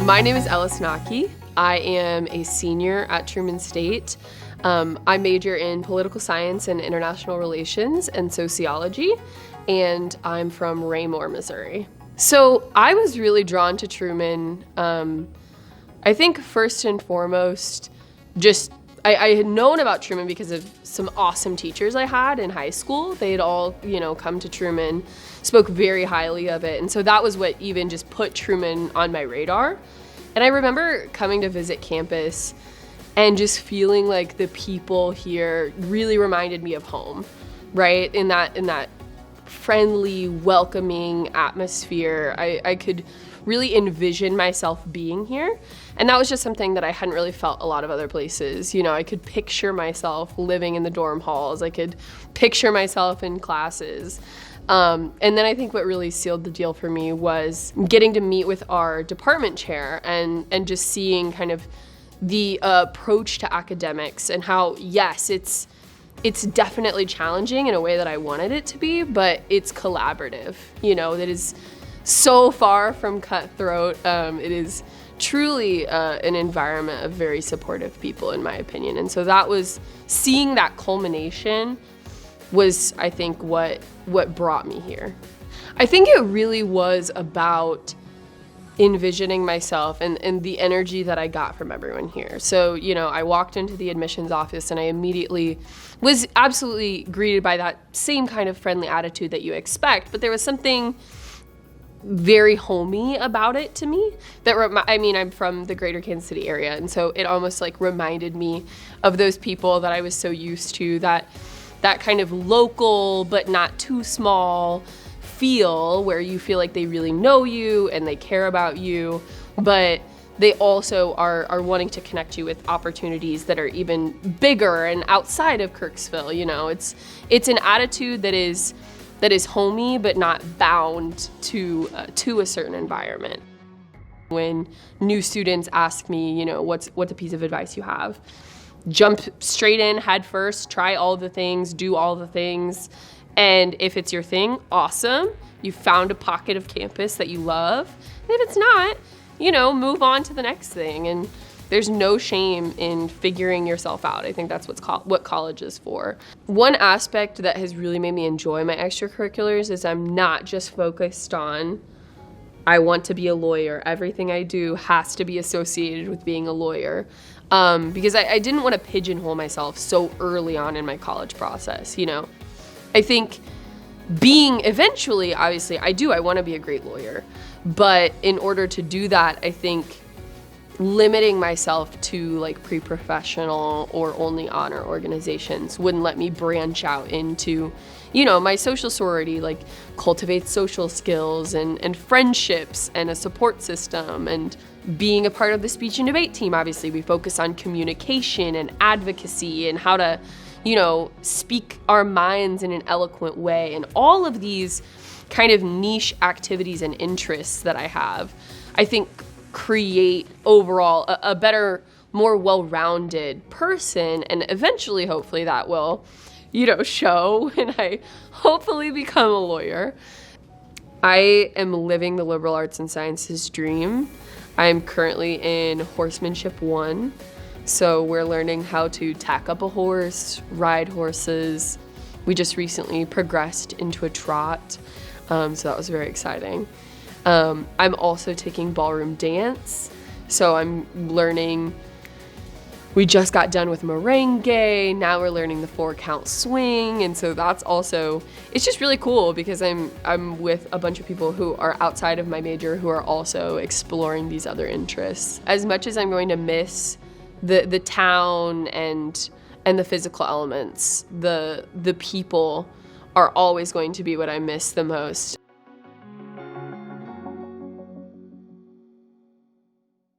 My name is Ella Schnake. I am a senior at Truman State. I major in political science and international relations and sociology, and I'm from Raymore, Missouri. So I was really drawn to Truman, I think first and foremost, I had known about Truman because of some awesome teachers I had in high school. They had all, come to Truman, spoke very highly of it. And so that was what even just put Truman on my radar. And I remember coming to visit campus and just feeling like the people here really reminded me of home, right? In that friendly, welcoming atmosphere. I could really envision myself being here. And that was just something that I hadn't really felt a lot of other places. I could picture myself living in the dorm halls. I could picture myself in classes. And then I think what really sealed the deal for me was getting to meet with our department chair and just seeing kind of the approach to academics and how, yes, it's definitely challenging in a way that I wanted it to be, but it's collaborative, that is so far from cutthroat. It is truly an environment of very supportive people, in my opinion. And so seeing that culmination was, I think, what brought me here. I think it really was about envisioning myself and the energy that I got from everyone here. So, I walked into the admissions office and I immediately was absolutely greeted by that same kind of friendly attitude that you expect, but there was something very homey about it to me I'm from the greater Kansas City area, and so it almost reminded me of those people that I was so used to, that kind of local but not too small feel where you feel like they really know you and they care about you, but they also are wanting to connect you with opportunities that are even bigger and outside of Kirksville. It's an attitude that is homey but not bound to a certain environment. When new students ask me, what's the piece of advice you have? Jump straight in, head first, try all the things, do all the things. And if it's your thing, awesome. You found a pocket of campus that you love. And if it's not, move on to the next thing. And there's no shame in figuring yourself out. I think that's what college is for. One aspect that has really made me enjoy my extracurriculars is I'm not just focused on, I want to be a lawyer. Everything I do has to be associated with being a lawyer. Because I didn't want to pigeonhole myself so early on in my college process, I think eventually, obviously, I want to be a great lawyer. But in order to do that, I think limiting myself to pre-professional or only honor organizations wouldn't let me branch out into, my social sorority, cultivate social skills and friendships and a support system, and being a part of the speech and debate team. Obviously, we focus on communication and advocacy and how to, speak our minds in an eloquent way, and all of these kind of niche activities and interests that I have, I think create overall a better, more well-rounded person, and eventually, hopefully, that will, show when I hopefully become a lawyer. I am living the liberal arts and sciences dream. I'm currently in horsemanship 1, so we're learning how to tack up a horse, ride horses. We just recently progressed into a trot, so that was very exciting. I'm also taking ballroom dance, so I'm learning. We just got done with merengue, now we're learning the 4-count swing, and so it's just really cool because I'm with a bunch of people who are outside of my major who are also exploring these other interests. As much as I'm going to miss the town and the physical elements, the people are always going to be what I miss the most.